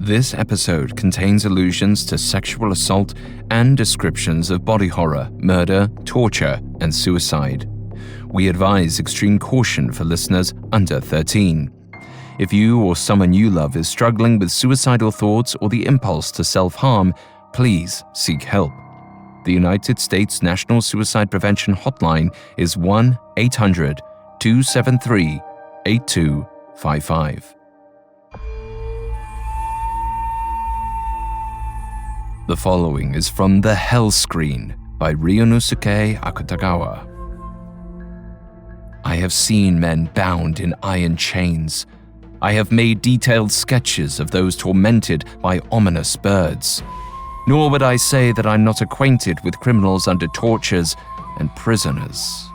This episode contains allusions to sexual assault and descriptions of body horror, murder, torture, and suicide. We advise extreme caution for listeners under 13. If you or someone you love is struggling with suicidal thoughts or the impulse to self-harm, please seek help. The United States National Suicide Prevention Hotline is 1-800-273-8255. The following is from The Hell Screen by Ryunosuke Akutagawa. I have seen men bound in iron chains. I have made detailed sketches of those tormented by ominous birds. Nor would I say that I'm not acquainted with criminals under tortures and prisoners.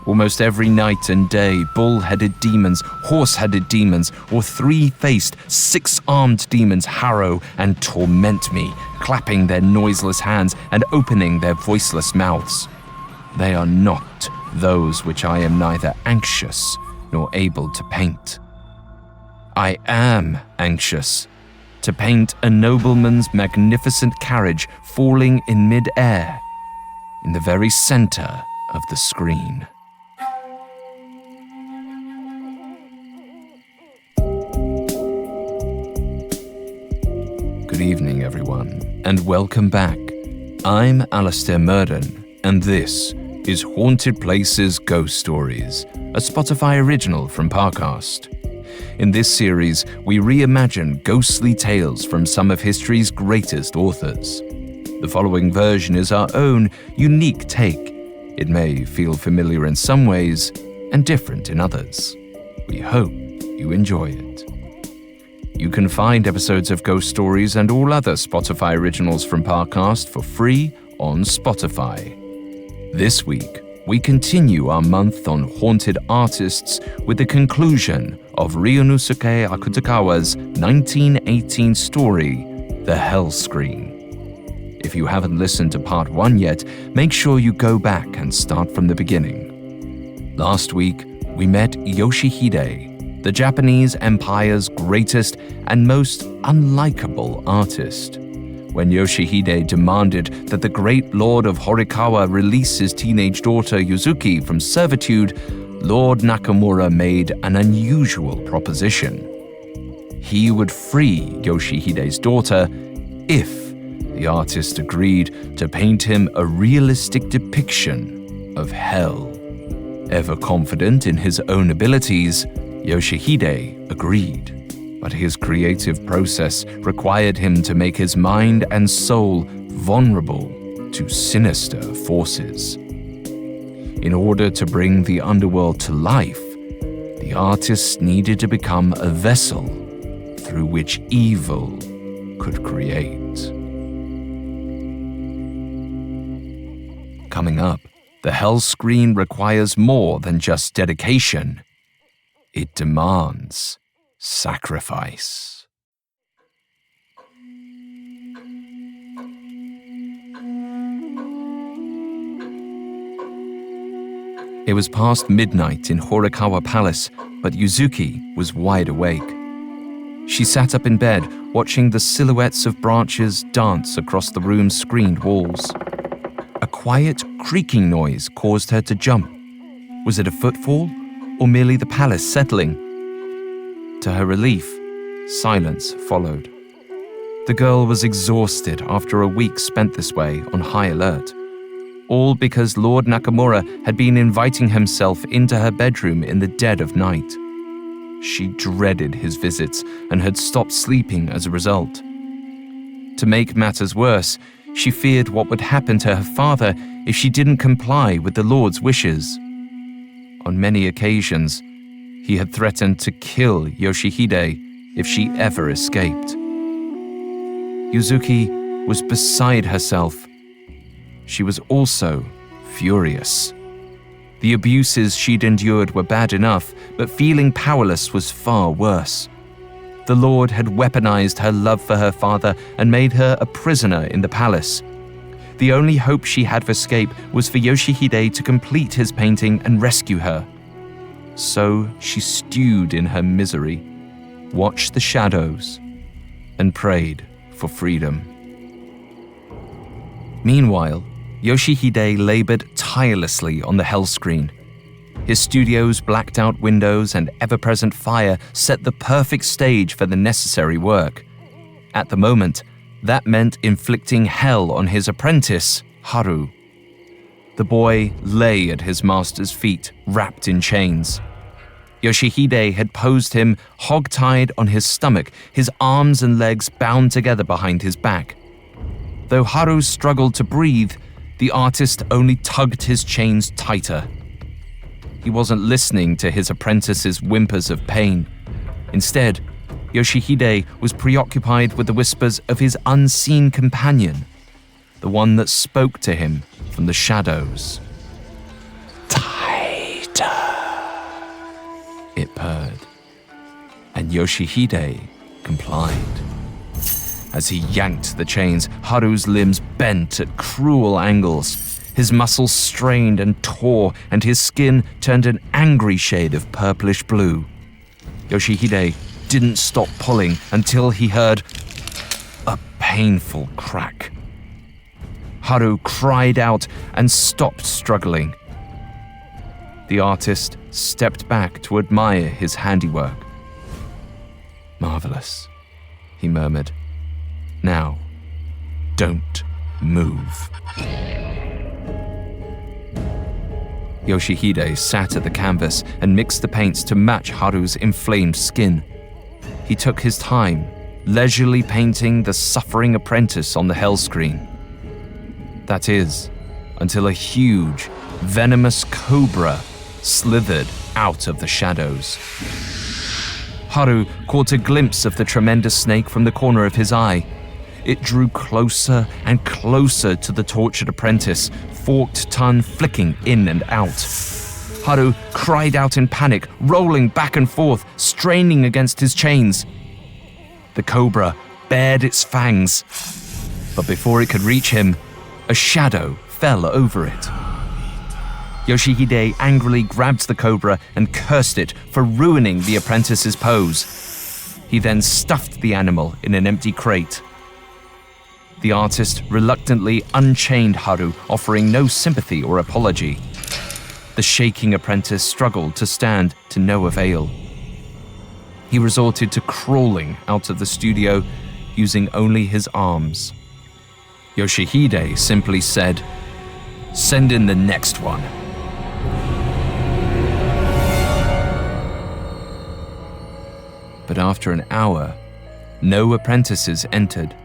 Almost every night and day, bull-headed demons, horse-headed demons, or three-faced, six-armed demons harrow and torment me, clapping their noiseless hands and opening their voiceless mouths. They are not those which I am neither anxious nor able to paint. I am anxious to paint a nobleman's magnificent carriage falling in mid-air, in the very center of the screen. Good evening, everyone, and welcome back. I'm Alistair Murden, and this is Haunted Places Ghost Stories, a Spotify original from Parcast. In this series, we reimagine ghostly tales from some of history's greatest authors. The following version is our own unique take. It may feel familiar in some ways and different in others. We hope you enjoy it. You can find episodes of Ghost Stories and all other Spotify originals from Parcast for free on Spotify. This week, we continue our month on haunted artists with the conclusion of Ryunosuke Akutagawa's 1918 story, The Hell Screen. If you haven't listened to part 1 yet, make sure you go back and start from the beginning. Last week, we met Yoshihide, the Japanese Empire's greatest and most unlikable artist. When Yoshihide demanded that the great Lord of Horikawa release his teenage daughter Yuzuki from servitude, Lord Nakamura made an unusual proposition. He would free Yoshihide's daughter if the artist agreed to paint him a realistic depiction of hell. Ever confident in his own abilities, Yoshihide agreed. But his creative process required him to make his mind and soul vulnerable to sinister forces. In order to bring the underworld to life, the artist needed to become a vessel through which evil could create. Coming up, the Hell Screen requires more than just dedication. It demands sacrifice. It was past midnight in Horikawa Palace, but Yuzuki was wide awake. She sat up in bed, watching the silhouettes of branches dance across the room's screened walls. A quiet, creaking noise caused her to jump. Was it a footfall, or merely the palace settling? To her relief, silence followed. The girl was exhausted after a week spent this way on high alert. All because Lord Nakamura had been inviting himself into her bedroom in the dead of night. She dreaded his visits and had stopped sleeping as a result. To make matters worse, she feared what would happen to her father if she didn't comply with the Lord's wishes. On many occasions, he had threatened to kill Yoshihide if she ever escaped. Yuzuki was beside herself. She was also furious. The abuses she'd endured were bad enough, but feeling powerless was far worse. The Lord had weaponized her love for her father and made her a prisoner in the palace. The only hope she had of escape was for Yoshihide to complete his painting and rescue her. So she stewed in her misery, watched the shadows, and prayed for freedom. Meanwhile, Yoshihide labored tirelessly on the hell screen. His studio's blacked-out windows and ever-present fire set the perfect stage for the necessary work. At the moment, that meant inflicting hell on his apprentice, Haru. The boy lay at his master's feet, wrapped in chains. Yoshihide had posed him hog-tied on his stomach, his arms and legs bound together behind his back. Though Haru struggled to breathe, the artist only tugged his chains tighter. He wasn't listening to his apprentice's whimpers of pain. Instead, Yoshihide was preoccupied with the whispers of his unseen companion, the one that spoke to him from the shadows. "Tighter," it purred, and Yoshihide complied. As he yanked the chains, Haru's limbs bent at cruel angles. His muscles strained and tore, and his skin turned an angry shade of purplish blue. Yoshihide didn't stop pulling until he heard a painful crack. Haru cried out and stopped struggling. The artist stepped back to admire his handiwork. "Marvelous," he murmured. "Now, don't move." Yoshihide sat at the canvas and mixed the paints to match Haru's inflamed skin. He took his time, leisurely painting the suffering apprentice on the hell screen. That is, until a huge, venomous cobra slithered out of the shadows. Haru caught a glimpse of the tremendous snake from the corner of his eye. It drew closer and closer to the tortured apprentice, forked tongue flicking in and out. Haru cried out in panic, rolling back and forth, straining against his chains. The cobra bared its fangs, but before it could reach him, a shadow fell over it. Yoshihide angrily grabbed the cobra and cursed it for ruining the apprentice's pose. He then stuffed the animal in an empty crate. The artist reluctantly unchained Haru, offering no sympathy or apology. The shaking apprentice struggled to stand to no avail. He resorted to crawling out of the studio, using only his arms. Yoshihide simply said, "Send in the next one." But after an hour, no apprentices entered.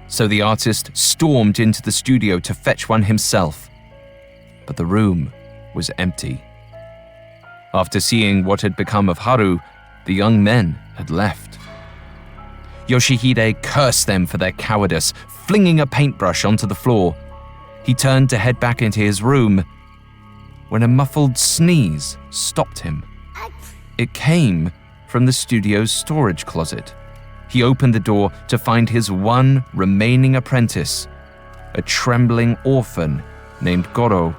So the artist stormed into the studio to fetch one himself. But the room was empty. After seeing what had become of Haru, the young men had left. Yoshihide cursed them for their cowardice, flinging a paintbrush onto the floor. He turned to head back into his room when a muffled sneeze stopped him. It came from the studio's storage closet. He opened the door to find his one remaining apprentice, a trembling orphan named Goro,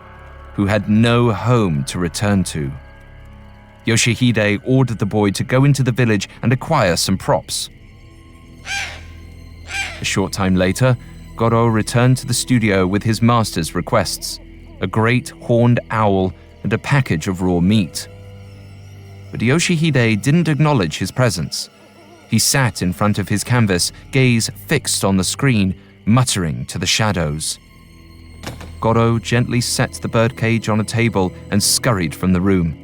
who had no home to return to. Yoshihide ordered the boy to go into the village and acquire some props. A short time later, Goro returned to the studio with his master's requests, a great horned owl and a package of raw meat. But Yoshihide didn't acknowledge his presence. He sat in front of his canvas, gaze fixed on the screen, muttering to the shadows. Goro gently set the birdcage on a table and scurried from the room.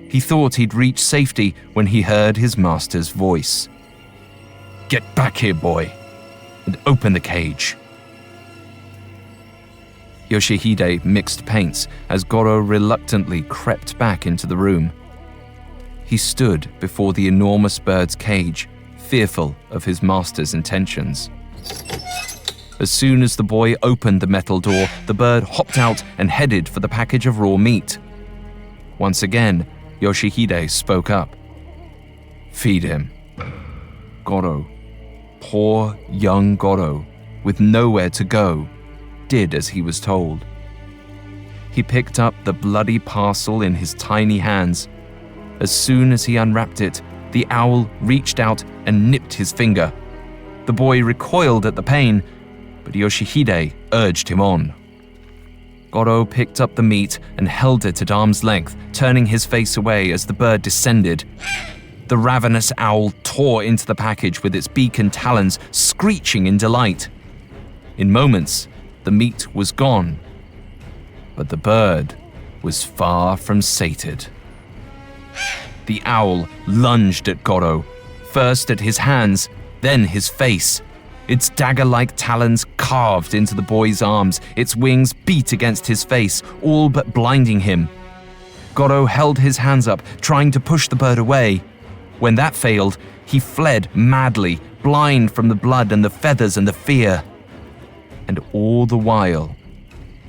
He thought he'd reach safety when he heard his master's voice. "Get back here, boy, and open the cage." Yoshihide mixed paints as Goro reluctantly crept back into the room. He stood before the enormous bird's cage, fearful of his master's intentions. As soon as the boy opened the metal door, the bird hopped out and headed for the package of raw meat. Once again, Yoshihide spoke up. "Feed him." Goro, poor young Goro, with nowhere to go, did as he was told. He picked up the bloody parcel in his tiny hands. As soon as he unwrapped it, the owl reached out and nipped his finger. The boy recoiled at the pain, but Yoshihide urged him on. Goro picked up the meat and held it at arm's length, turning his face away as the bird descended. The ravenous owl tore into the package with its beak and talons, screeching in delight. In moments, the meat was gone, but the bird was far from sated. The owl lunged at Goro, first at his hands, then his face. Its dagger-like talons carved into the boy's arms, its wings beat against his face, all but blinding him. Goro held his hands up, trying to push the bird away. When that failed, he fled madly, blind from the blood and the feathers and the fear. And all the while,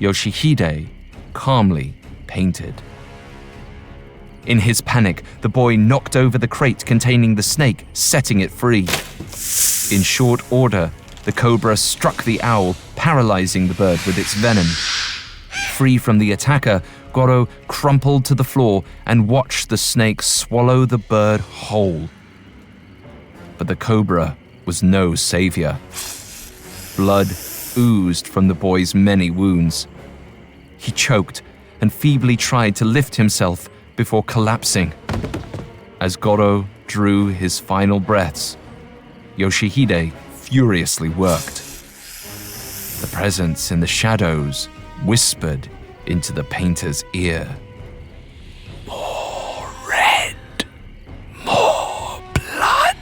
Yoshihide calmly painted. In his panic, the boy knocked over the crate containing the snake, setting it free. In short order, the cobra struck the owl, paralyzing the bird with its venom. Free from the attacker, Goro crumpled to the floor and watched the snake swallow the bird whole. But the cobra was no savior. Blood oozed from the boy's many wounds. He choked and feebly tried to lift himself before collapsing. As Goro drew his final breaths, Yoshihide furiously worked. The presence in the shadows whispered into the painter's ear. "More red, more blood."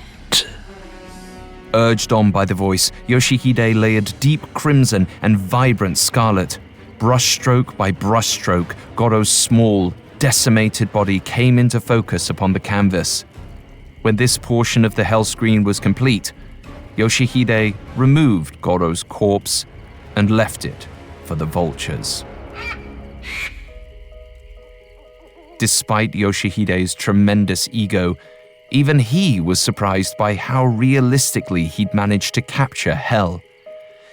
Urged on by the voice, Yoshihide layered deep crimson and vibrant scarlet. Brushstroke by brushstroke, Goro's small, decimated body came into focus upon the canvas. When this portion of the hell screen was complete, Yoshihide removed Goro's corpse and left it for the vultures. Despite Yoshihide's tremendous ego, even he was surprised by how realistically he'd managed to capture hell.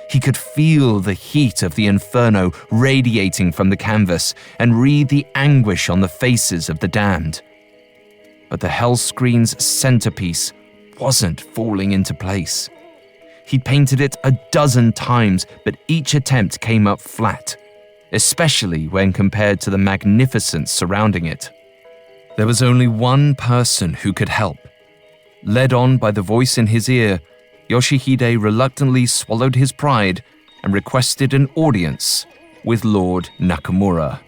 He could feel the heat of the inferno radiating from the canvas and read the anguish on the faces of the damned. But the hell screen's centerpiece wasn't falling into place. He'd painted it a dozen times, but each attempt came up flat, especially when compared to the magnificence surrounding it. There was only one person who could help. Led on by the voice in his ear, Yoshihide reluctantly swallowed his pride and requested an audience with Lord Nakamura.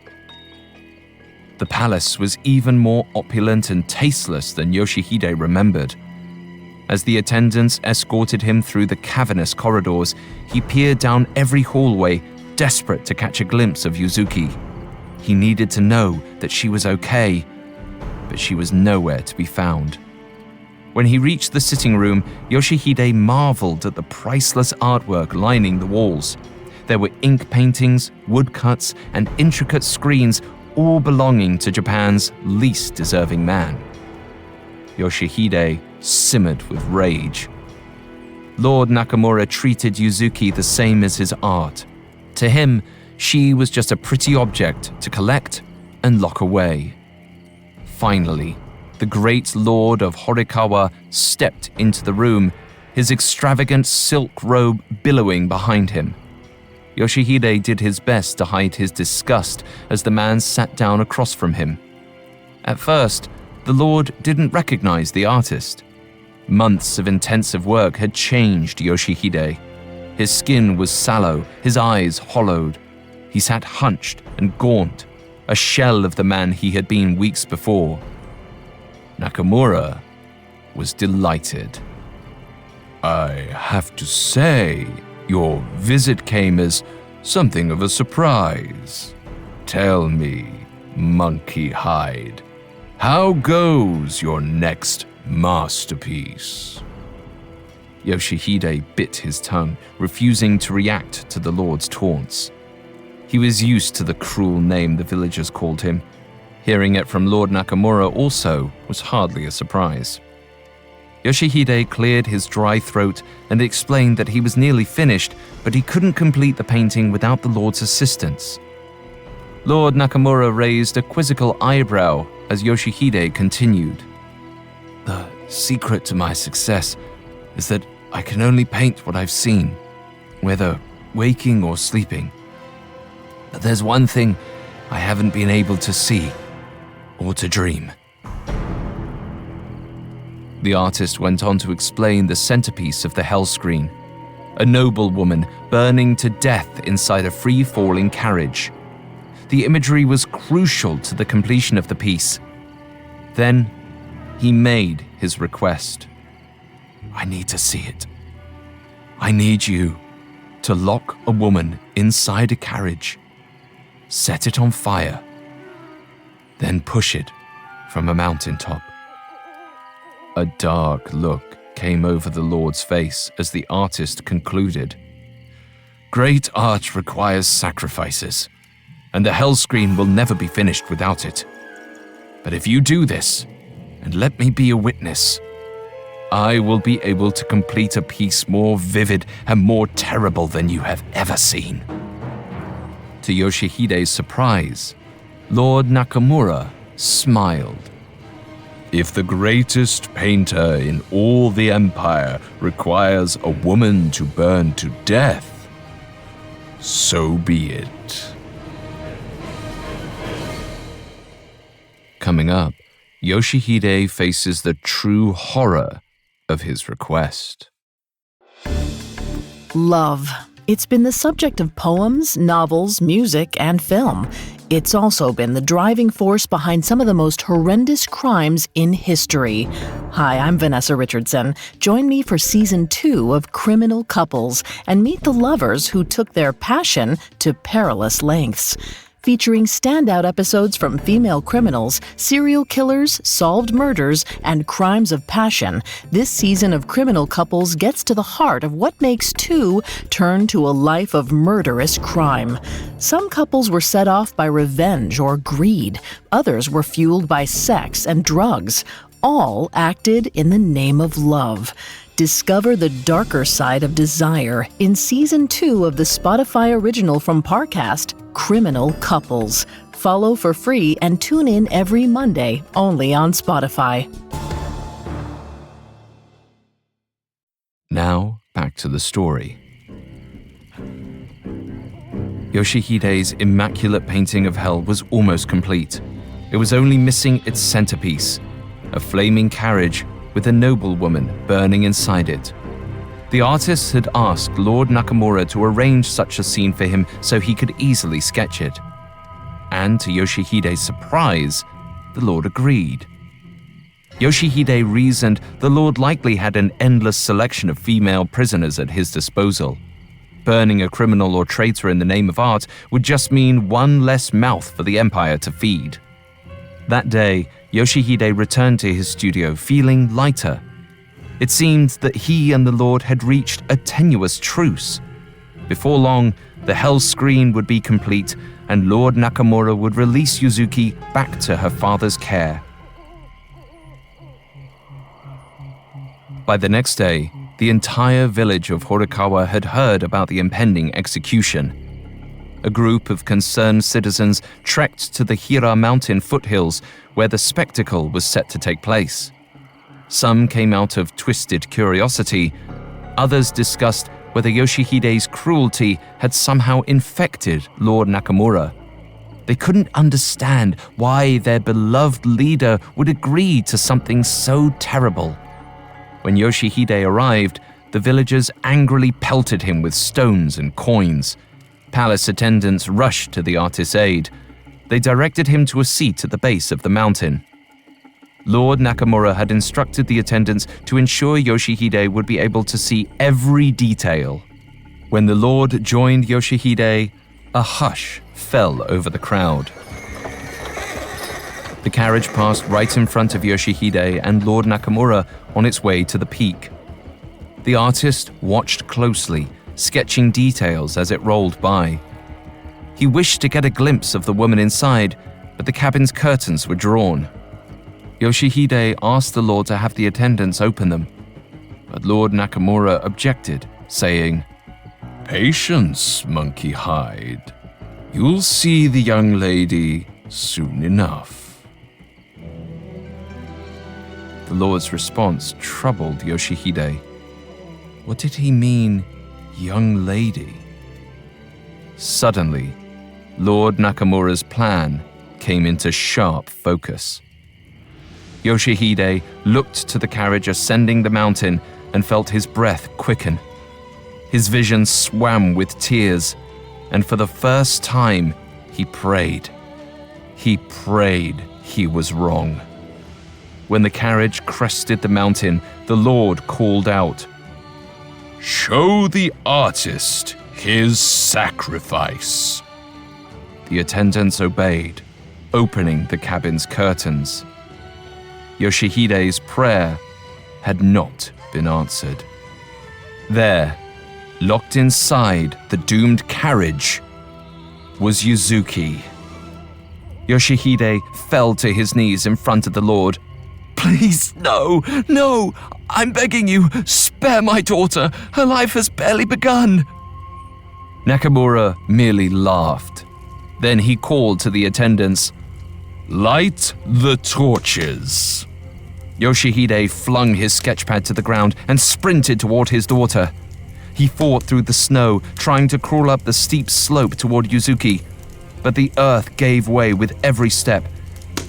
The palace was even more opulent and tasteless than Yoshihide remembered. As the attendants escorted him through the cavernous corridors, he peered down every hallway, desperate to catch a glimpse of Yuzuki. He needed to know that she was okay, but she was nowhere to be found. When he reached the sitting room, Yoshihide marveled at the priceless artwork lining the walls. There were ink paintings, woodcuts, and intricate screens, all belonging to Japan's least deserving man. Yoshihide simmered with rage. Lord Nakamura treated Yuzuki the same as his art. To him, she was just a pretty object to collect and lock away. Finally, the great lord of Horikawa stepped into the room, his extravagant silk robe billowing behind him. Yoshihide did his best to hide his disgust as the man sat down across from him. At first, the lord didn't recognize the artist. Months of intensive work had changed Yoshihide. His skin was sallow, his eyes hollowed. He sat hunched and gaunt, a shell of the man he had been weeks before. Nakamura was delighted. "I have to say, your visit came as something of a surprise. Tell me, Monkey Hide, how goes your next masterpiece?" Yoshihide bit his tongue, refusing to react to the lord's taunts. He was used to the cruel name the villagers called him. Hearing it from Lord Nakamura also was hardly a surprise. Yoshihide cleared his dry throat and explained that he was nearly finished, but he couldn't complete the painting without the lord's assistance. Lord Nakamura raised a quizzical eyebrow as Yoshihide continued. "The secret to my success is that I can only paint what I've seen, whether waking or sleeping. But there's one thing I haven't been able to see or to dream." The artist went on to explain the centerpiece of the hell screen, a noble woman burning to death inside a free-falling carriage. The imagery was crucial to the completion of the piece. Then he made his request. "I need to see it. I need you to lock a woman inside a carriage, set it on fire, then push it from a mountaintop." A dark look came over the Lord's face as the artist concluded. "Great art requires sacrifices, and the hell screen will never be finished without it. But if you do this, and let me be a witness, I will be able to complete a piece more vivid and more terrible than you have ever seen." To Yoshihide's surprise, Lord Nakamura smiled. "If the greatest painter in all the empire requires a woman to burn to death, so be it." Coming up, Yoshihide faces the true horror of his request. Love. It's been the subject of poems, novels, music, and film. It's also been the driving force behind some of the most horrendous crimes in history. Hi, I'm Vanessa Richardson. Join me for Season 2 of Criminal Couples and meet the lovers who took their passion to perilous lengths. Featuring standout episodes from female criminals, serial killers, solved murders, and crimes of passion, this season of Criminal Couples gets to the heart of what makes two turn to a life of murderous crime. Some couples were set off by revenge or greed. Others were fueled by sex and drugs. All acted in the name of love. Discover the darker side of desire in Season 2 of the Spotify original from Parcast, Criminal Couples. Follow for free and tune in every Monday, only on Spotify. Now, back to the story. Yoshihide's immaculate painting of hell was almost complete. It was only missing its centerpiece, a flaming carriage with a noble woman burning inside it. The artist had asked Lord Nakamura to arrange such a scene for him so he could easily sketch it. And to Yoshihide's surprise, the Lord agreed. Yoshihide reasoned the Lord likely had an endless selection of female prisoners at his disposal. Burning a criminal or traitor in the name of art would just mean one less mouth for the empire to feed. That day, Yoshihide returned to his studio feeling lighter. It seemed that he and the Lord had reached a tenuous truce. Before long, the hell screen would be complete and Lord Nakamura would release Yuzuki back to her father's care. By the next day, the entire village of Horikawa had heard about the impending execution. A group of concerned citizens trekked to the Hira mountain foothills where the spectacle was set to take place. Some came out of twisted curiosity. Others discussed whether Yoshihide's cruelty had somehow infected Lord Nakamura. They couldn't understand why their beloved leader would agree to something so terrible. When Yoshihide arrived, the villagers angrily pelted him with stones and coins. Palace attendants rushed to the artist's aid. They directed him to a seat at the base of the mountain. Lord Nakamura had instructed the attendants to ensure Yoshihide would be able to see every detail. When the Lord joined Yoshihide, a hush fell over the crowd. The carriage passed right in front of Yoshihide and Lord Nakamura on its way to the peak. The artist watched closely, sketching details as it rolled by. He wished to get a glimpse of the woman inside, but the cabin's curtains were drawn. Yoshihide asked the Lord to have the attendants open them, but Lord Nakamura objected, saying, "Patience, Monkey Hide. You'll see the young lady soon enough." The Lord's response troubled Yoshihide. What did he mean, young lady? Suddenly, Lord Nakamura's plan came into sharp focus. Yoshihide looked to the carriage ascending the mountain and felt his breath quicken. His vision swam with tears, and for the first time, he prayed. He prayed he was wrong. When the carriage crested the mountain, the Lord called out, "Show the artist his sacrifice." The attendants obeyed, opening the cabin's curtains. Yoshihide's prayer had not been answered. There, locked inside the doomed carriage, was Yuzuki. Yoshihide fell to his knees in front of the Lord. "Please, no, I'm begging you, spare my daughter. Her life has barely begun." Nakamura merely laughed. Then he called to the attendants, "Light the torches." Yoshihide flung his sketchpad to the ground and sprinted toward his daughter. He fought through the snow, trying to crawl up the steep slope toward Yuzuki, but the earth gave way with every step.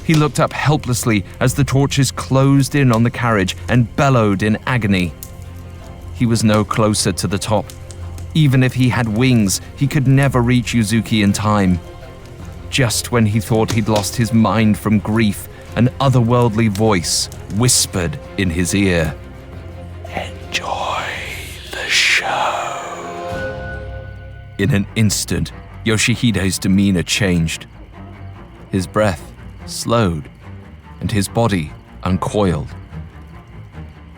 He looked up helplessly as the torches closed in on the carriage and bellowed in agony. He was no closer to the top. Even if he had wings, he could never reach Yuzuki in time. Just when he thought he'd lost his mind from grief, an otherworldly voice whispered in his ear, "Enjoy the show." In an instant, Yoshihide's demeanor changed. His breath slowed and his body uncoiled.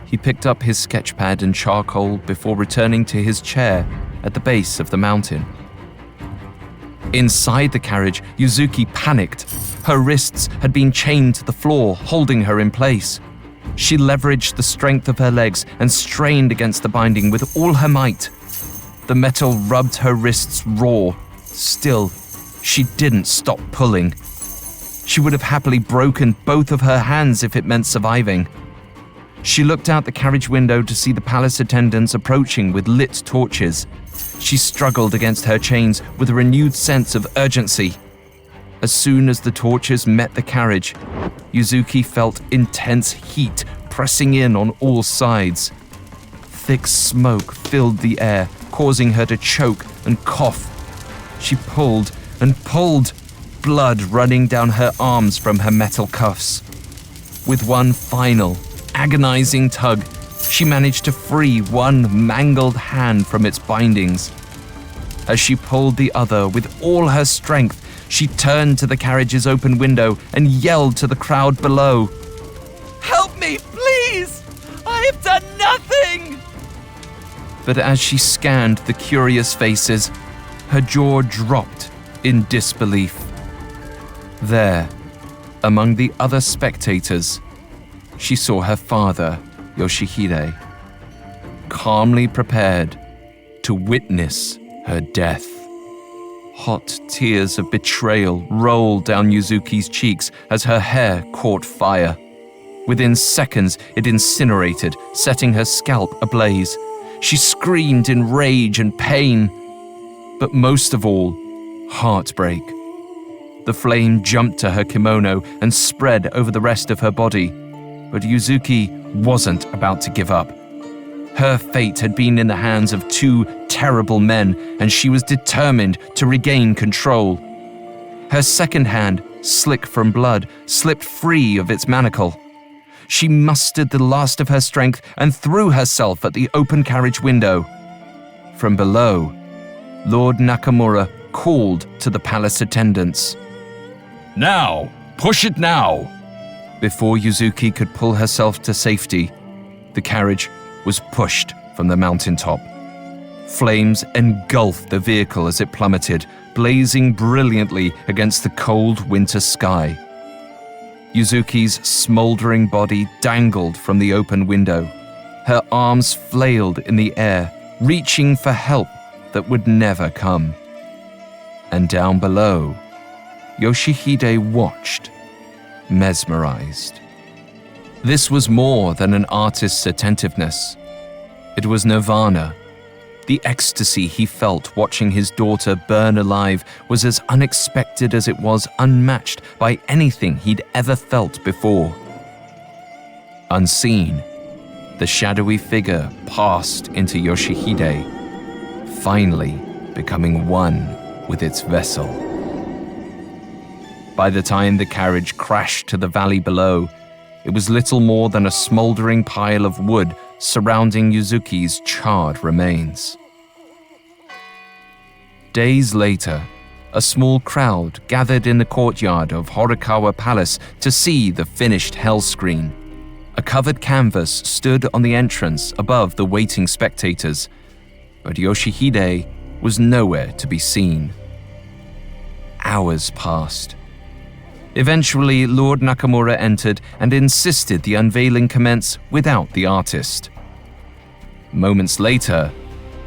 He picked up his sketchpad and charcoal before returning to his chair at the base of the mountain. Inside the carriage, Yuzuki panicked. Her wrists had been chained to the floor, holding her in place. She leveraged the strength of her legs and strained against the binding with all her might. The metal rubbed her wrists raw. Still, she didn't stop pulling. She would have happily broken both of her hands if it meant surviving. She looked out the carriage window to see the palace attendants approaching with lit torches. She struggled against her chains with a renewed sense of urgency. As soon as the torches met the carriage, Yuzuki felt intense heat pressing in on all sides. Thick smoke filled the air, causing her to choke and cough. She pulled and pulled, blood running down her arms from her metal cuffs. With one final, agonizing tug, she managed to free one mangled hand from its bindings. As she pulled the other with all her strength, she turned to the carriage's open window and yelled to the crowd below, "Help me, please! I have done nothing!" But as she scanned the curious faces, her jaw dropped in disbelief. There, among the other spectators, she saw her father, Yoshihide, calmly prepared to witness her death. Hot tears of betrayal rolled down Yuzuki's cheeks as her hair caught fire. Within seconds, it incinerated, setting her scalp ablaze. She screamed in rage and pain, but most of all, heartbreak. The flame jumped to her kimono and spread over the rest of her body, but Yuzuki wasn't about to give up. Her fate had been in the hands of two terrible men, and she was determined to regain control. Her second hand, slick from blood, slipped free of its manacle. She mustered the last of her strength and threw herself at the open carriage window. From below, Lord Nakamura called to the palace attendants. "Now! Push it now!" Before Yuzuki could pull herself to safety, the carriage was pushed from the mountaintop. Flames engulfed the vehicle as it plummeted, blazing brilliantly against the cold winter sky. Yuzuki's smoldering body dangled from the open window. Her arms flailed in the air, reaching for help that would never come. And down below, Yoshihide watched, mesmerized. This was more than an artist's attentiveness. It was nirvana. The ecstasy he felt watching his daughter burn alive was as unexpected as it was unmatched by anything he'd ever felt before. Unseen, the shadowy figure passed into Yoshihide, finally becoming one with its vessel. By the time the carriage crashed to the valley below, it was little more than a smoldering pile of wood surrounding Yuzuki's charred remains. Days later, a small crowd gathered in the courtyard of Horikawa Palace to see the finished hell screen. A covered canvas stood on the entrance above the waiting spectators, but Yoshihide was nowhere to be seen. Hours passed. Eventually, Lord Nakamura entered and insisted the unveiling commence without the artist. Moments later,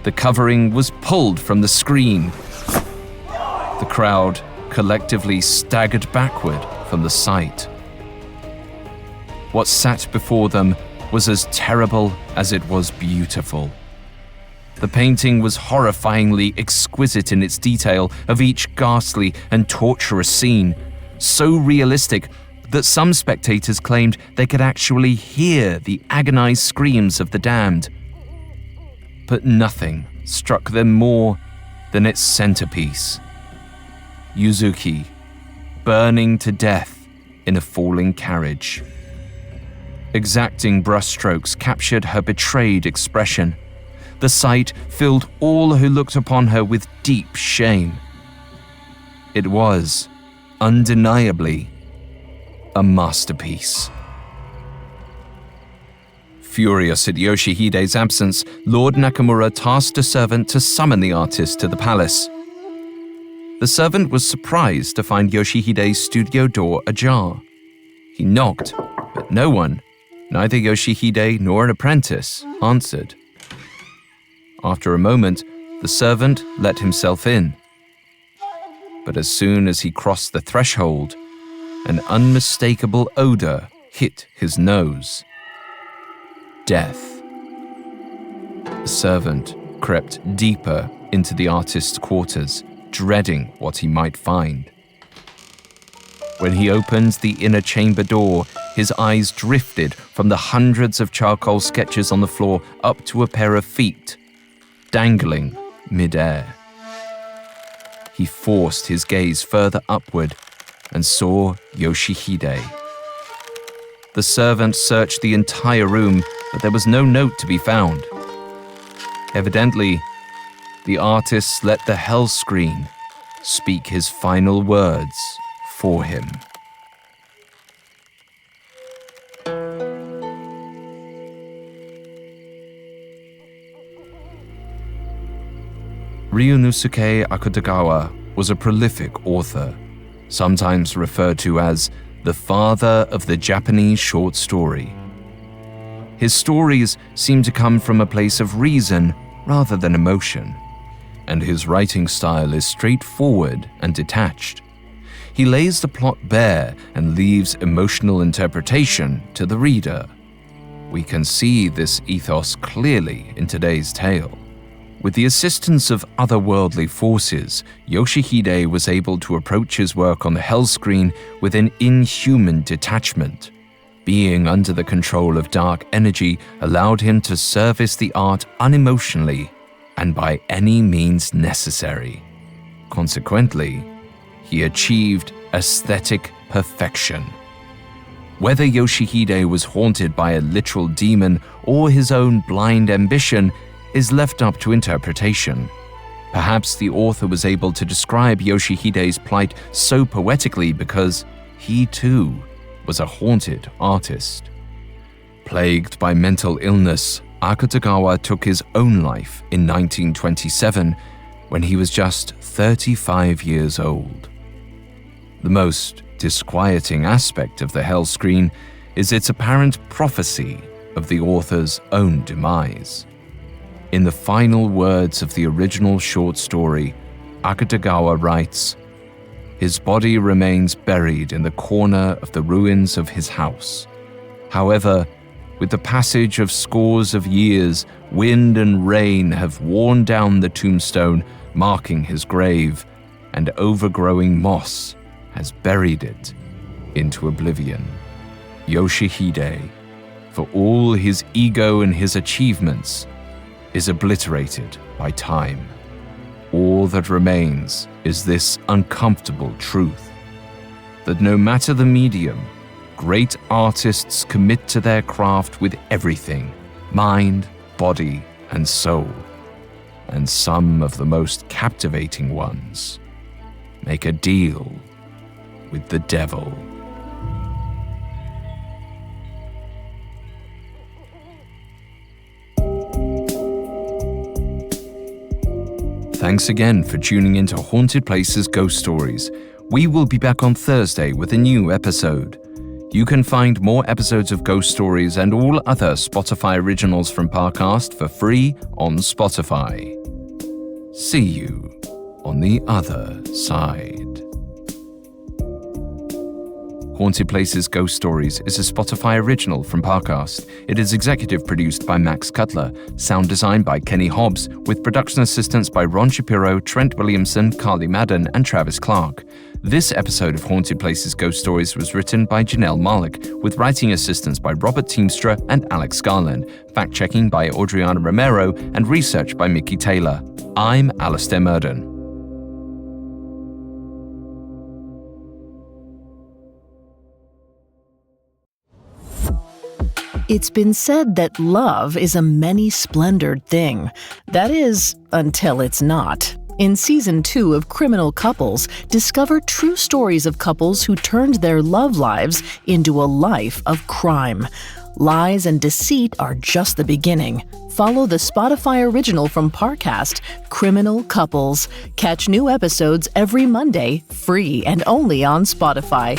the covering was pulled from the screen. The crowd collectively staggered backward from the sight. What sat before them was as terrible as it was beautiful. The painting was horrifyingly exquisite in its detail of each ghastly and torturous scene, so realistic that some spectators claimed they could actually hear the agonized screams of the damned. But nothing struck them more than its centerpiece, Yuzuki, burning to death in a falling carriage. Exacting brushstrokes captured her betrayed expression. The sight filled all who looked upon her with deep shame. It was, undeniably, a masterpiece. Furious at Yoshihide's absence, Lord Nakamura tasked a servant to summon the artist to the palace. The servant was surprised to find Yoshihide's studio door ajar. He knocked, but no one, neither Yoshihide nor an apprentice, answered. After a moment, the servant let himself in. But as soon as he crossed the threshold, an unmistakable odor hit his nose. Death. The servant crept deeper into the artist's quarters, dreading what he might find. When he opened the inner chamber door, his eyes drifted from the hundreds of charcoal sketches on the floor up to a pair of feet, dangling mid-air. He forced his gaze further upward and saw Yoshihide. The servant searched the entire room, but there was no note to be found. Evidently, the artist let the hell screen speak his final words for him. Ryunosuke Akutagawa was a prolific author, sometimes referred to as the father of the Japanese short story. His stories seem to come from a place of reason rather than emotion, and his writing style is straightforward and detached. He lays the plot bare and leaves emotional interpretation to the reader. We can see this ethos clearly in today's tale. With the assistance of otherworldly forces, Yoshihide was able to approach his work on the hell screen with an inhuman detachment. Being under the control of dark energy allowed him to service the art unemotionally and by any means necessary. Consequently, he achieved aesthetic perfection. Whether Yoshihide was haunted by a literal demon or his own blind ambition is left up to interpretation. Perhaps the author was able to describe Yoshihide's plight so poetically because he too was a haunted artist. Plagued by mental illness, Akutagawa took his own life in 1927 when he was just 35 years old. The most disquieting aspect of the hell screen is its apparent prophecy of the author's own demise. In the final words of the original short story, Akutagawa writes, "His body remains buried in the corner of the ruins of his house. However, With the passage of scores of years, wind and rain have worn down the tombstone marking his grave, and overgrowing moss has buried it into oblivion. Yoshihide, for all his ego and his achievements, is obliterated by time. All that remains is this uncomfortable truth, that no matter the medium, great artists commit to their craft with everything, mind, body, and soul. And some of the most captivating ones make a deal with the devil. Thanks again for tuning into Haunted Places Ghost Stories. We will be back on Thursday with a new episode. You can find more episodes of Ghost Stories and all other Spotify originals from Parcast for free on Spotify. See you on the other side. Haunted Places Ghost Stories is a Spotify original from Parcast. It is executive produced by Max Cutler, sound designed by Kenny Hobbs, with production assistance by Ron Shapiro, Trent Williamson, Carly Madden, and Travis Clark. This episode of Haunted Places Ghost Stories was written by Janelle Malik, with writing assistance by Robert Teamstra and Alex Garland, fact-checking by Adriana Romero, and research by Mickey Taylor. I'm Alastair Murden. It's been said that love is a many-splendored thing. That is, until it's not. In Season 2 of Criminal Couples, discover true stories of couples who turned their love lives into a life of crime. Lies and deceit are just the beginning. Follow the Spotify original from Parcast, Criminal Couples. Catch new episodes every Monday, free and only on Spotify.